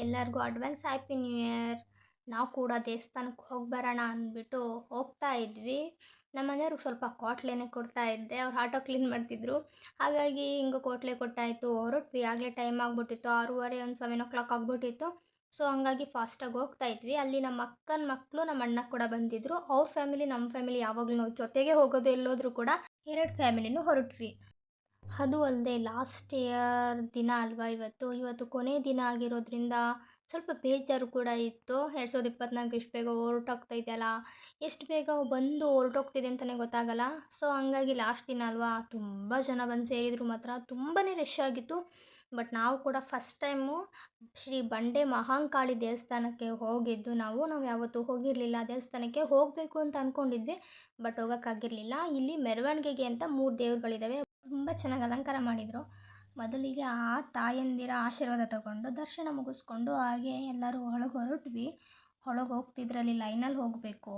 ಎಲ್ಲರಿಗೂ advance happy new year. ನಾವು ಕೂಡ ದೇವಸ್ಥಾನಕ್ಕೆ ಹೋಗಿ ಬರೋಣ ಅಂದ್ಬಿಟ್ಟು ಹೋಗ್ತಾ ಇದ್ವಿ. ನಮ್ಮ ಮನೆಯವ್ರಿಗೆ ಸ್ವಲ್ಪ ಕ್ವಾಟ್ಲೆನೇ ಕೊಡ್ತಾ ಇದ್ದೆ, ಅವ್ರು ಆಟೋ ಕ್ಲೀನ್ ಮಾಡ್ತಿದ್ರು. ಹಾಗಾಗಿ ಹಿಂಗೆ ಕ್ವಾಟ್ಲೆ ಕೊಟ್ಟಾಯಿತು, ಹೊರಟ್ವಿ. ಆಗಲೇ ಟೈಮ್ ಆಗಿಬಿಟ್ಟಿತ್ತು, 6:30 ಒಂದು 7 ಆಗಿಬಿಟ್ಟಿತ್ತು. ಸೊ ಹಂಗಾಗಿ ಫಾಸ್ಟಾಗಿ ಹೋಗ್ತಾ ಇದ್ವಿ. ಅಲ್ಲಿ ನಮ್ಮ ಅಕ್ಕನ ಮಕ್ಕಳು ನಮ್ಮ ಅಣ್ಣ ಕೂಡ ಬಂದಿದ್ದರು. ಅವ್ರ ಫ್ಯಾಮಿಲಿ ನಮ್ಮ ಫ್ಯಾಮಿಲಿ ಯಾವಾಗಲೂ ಜೊತೆಗೆ ಹೋಗೋದು, ಎಲ್ಲೋದ್ರೂ ಕೂಡ 2 ಫ್ಯಾಮಿಲಿನೂ ಹೊರಟ್ವಿ. ಅದು ಅಲ್ಲದೆ ಲಾಸ್ಟ್ ಇಯರ್ ದಿನ ಅಲ್ವಾ ಇವತ್ತು ಕೊನೆ ದಿನ ಆಗಿರೋದ್ರಿಂದ ಸ್ವಲ್ಪ ಬೇಜಾರು ಕೂಡ ಇತ್ತು. 2024 ಇಷ್ಟು ಬೇಗ ಹೊರಟೋಗ್ತೈತೆಲ್ಲ, ಎಷ್ಟು ಬೇಗ ಬಂದು ಹೊರಟೋಗ್ತಿದೆ ಅಂತಲೇ ಗೊತ್ತಾಗಲ್ಲ. ಸೊ ಹಂಗಾಗಿ ಲಾಸ್ಟ್ ದಿನ ಅಲ್ವಾ, ತುಂಬ ಜನ ಬಂದು ಸೇರಿದ್ರು. ಮಾತ್ರ ತುಂಬಾ ರಶ್ ಆಗಿತ್ತು. ಬಟ್ ನಾವು ಕೂಡ ಫಸ್ಟ್ ಟೈಮು ಶ್ರೀ ಬಂಡೆ ಮಹಾಂಕಾಳಿ ದೇವಸ್ಥಾನಕ್ಕೆ ಹೋಗಿದ್ದು. ನಾವು ಯಾವತ್ತೂ ಹೋಗಿರಲಿಲ್ಲ ದೇವಸ್ಥಾನಕ್ಕೆ. ಹೋಗಬೇಕು ಅಂತ ಅಂದ್ಕೊಂಡಿದ್ವಿ, ಬಟ್ ಹೋಗೋಕ್ಕಾಗಿರಲಿಲ್ಲ. ಇಲ್ಲಿ ಮೆರವಣಿಗೆಗೆ ಅಂತ 3 ದೇವ್ರುಗಳಿದ್ದಾವೆ. ತುಂಬ ಚೆನ್ನಾಗಿ ಅಲಂಕಾರ ಮಾಡಿದರು. ಮೊದಲಿಗೆ ಆ ತಾಯಂದಿರ ಆಶೀರ್ವಾದ ತಗೊಂಡು ದರ್ಶನ ಮುಗಿಸ್ಕೊಂಡು ಹಾಗೆ ಎಲ್ಲರೂ ಒಳಗೆ ಹೊರಟ್ವಿ. ಒಳಗೆ ಹೋಗ್ತಿದ್ರಲ್ಲಿ ಲೈನಲ್ಲಿ ಹೋಗಬೇಕು.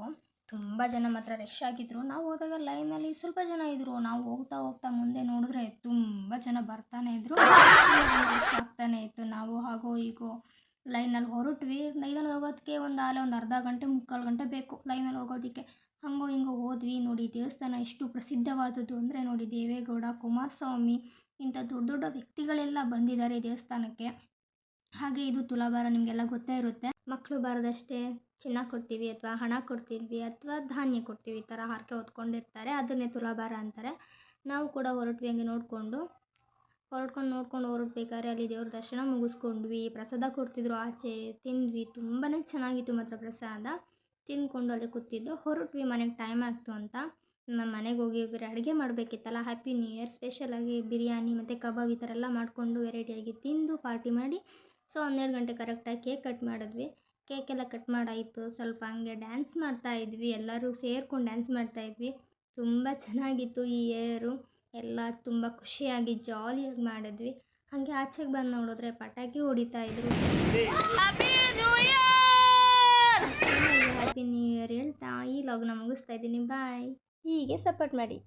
ತುಂಬ ಜನ ಮಾತ್ರ ರಶ್ ಆಗಿದ್ದರು. ನಾವು ಹೋದಾಗ ಲೈನಲ್ಲಿ ಸ್ವಲ್ಪ ಜನ ಇದ್ದರು. ನಾವು ಹೋಗ್ತಾ ಹೋಗ್ತಾ ಮುಂದೆ ನೋಡಿದ್ರೆ ತುಂಬ ಜನ ಬರ್ತಾನೆ ಇದ್ದರು, ರಶ್ ಆಗ್ತಾನೆ ಇತ್ತು. ನಾವು ಹಾಗೋ ಹೀಗೋ ಲೈನಲ್ಲಿ ಹೊರಟ್ವಿ. ಲೈನಲ್ಲಿ ಹೋಗೋದಕ್ಕೆ ಒಂದು ಅರ್ಧ ಗಂಟೆ 3/4 ಗಂಟೆ ಬೇಕು ಲೈನಲ್ಲಿ ಹೋಗೋದಕ್ಕೆ. ಹಂಗೋ ಹಿಂಗೋ ಹೋದ್ವಿ. ನೋಡಿ ದೇವಸ್ಥಾನ ಎಷ್ಟು ಪ್ರಸಿದ್ಧವಾದದ್ದು ಅಂದರೆ ನೋಡಿ, ದೇವೇಗೌಡ, ಕುಮಾರಸ್ವಾಮಿ ಇಂಥ ದೊಡ್ಡ ದೊಡ್ಡ ವ್ಯಕ್ತಿಗಳೆಲ್ಲ ಬಂದಿದ್ದಾರೆ ದೇವಸ್ಥಾನಕ್ಕೆ. ಹಾಗೆ ಇದು ತುಲಾಭಾರ, ನಿಮಗೆಲ್ಲ ಗೊತ್ತೇ ಇರುತ್ತೆ. ಮಕ್ಕಳು ಬಾರದಷ್ಟೇ ಚಿನ್ನ ಕೊಡ್ತೀವಿ ಅಥವಾ ಹಣ ಕೊಡ್ತೀವಿ ಅಥವಾ ಧಾನ್ಯ ಕೊಡ್ತೀವಿ, ಈ ಥರ ಹರಕೆ ಹೊತ್ಕೊಂಡಿರ್ತಾರೆ, ಅದನ್ನೇ ತುಲಾಭಾರ ಅಂತಾರೆ. ನಾವು ಕೂಡ ಹೊರಟ್ವಿ. ಹಂಗೆ ನೋಡಿಕೊಂಡು ಹೊರಟ್ಬೇಕಾದ್ರೆ ಅಲ್ಲಿ ದೇವ್ರ ದರ್ಶನ ಮುಗಿಸ್ಕೊಂಡ್ವಿ. ಪ್ರಸಾದ ಕೊಡ್ತಿದ್ರು, ಆಚೆ ತಿಂದ್ವಿ. ತುಂಬಾ ಚೆನ್ನಾಗಿತ್ತು ಮಾತ್ರ ಪ್ರಸಾದ. ತಿಂದ್ಕೊಂಡು ಅಲ್ಲಿ ಕೂತಿದ್ದು. ಹೊರಟ್ವಿ, ಮನೆಗೆ ಟೈಮ್ ಆಗ್ತು ಅಂತ. ನಮ್ಮ ಮನೆಗೆ ಹೋಗಿ ಬೇರೆ ಅಡುಗೆ ಮಾಡಬೇಕಿತ್ತಲ್ಲ, ಹ್ಯಾಪಿ ನ್ಯೂ ಇಯರ್ ಸ್ಪೆಷಲಾಗಿ ಬಿರಿಯಾನಿ ಮತ್ತು ಕಬಾಬ್ ಈ ಥರ ಎಲ್ಲ ಮಾಡಿಕೊಂಡು ವೆರೈಟಿಯಾಗಿ ತಿಂದು ಪಾರ್ಟಿ ಮಾಡಿ. ಸೊ 12 ಗಂಟೆ ಕರೆಕ್ಟಾಗಿ ಕೇಕ್ ಕಟ್ ಮಾಡಿದ್ವಿ. ಕೇಕೆಲ್ಲ ಕಟ್ ಮಾಡಾಯಿತು. ಸ್ವಲ್ಪ ಹಂಗೆ ಡ್ಯಾನ್ಸ್ ಮಾಡ್ತಾಯಿದ್ವಿ, ಎಲ್ಲರೂ ಸೇರ್ಕೊಂಡು ಡ್ಯಾನ್ಸ್ ಮಾಡ್ತಾಯಿದ್ವಿ. ತುಂಬ ಚೆನ್ನಾಗಿತ್ತು ಈ ಇಯರು. ಎಲ್ಲ ತುಂಬ ಖುಷಿಯಾಗಿ ಜಾಲಿಯಾಗಿ ಮಾಡಿದ್ವಿ. ಹಾಗೆ ಆಚೆಗೆ ಬಂದು ನೋಡಿದ್ರೆ ಪಟಾಕಿ ಹೊಡಿತಾಯಿದ್ರು. ಹ್ಯಾಪಿ ನ್ಯೂ ಇಯರ್ ಹೇಳ್ತಾ ಈ ಲಾಗ್ನ ಮುಗಿಸ್ತಾ ಇದ್ದೀನಿ. ಬಾಯ್. ಹೀಗೆ ಸಪೋರ್ಟ್ ಮಾಡಿ.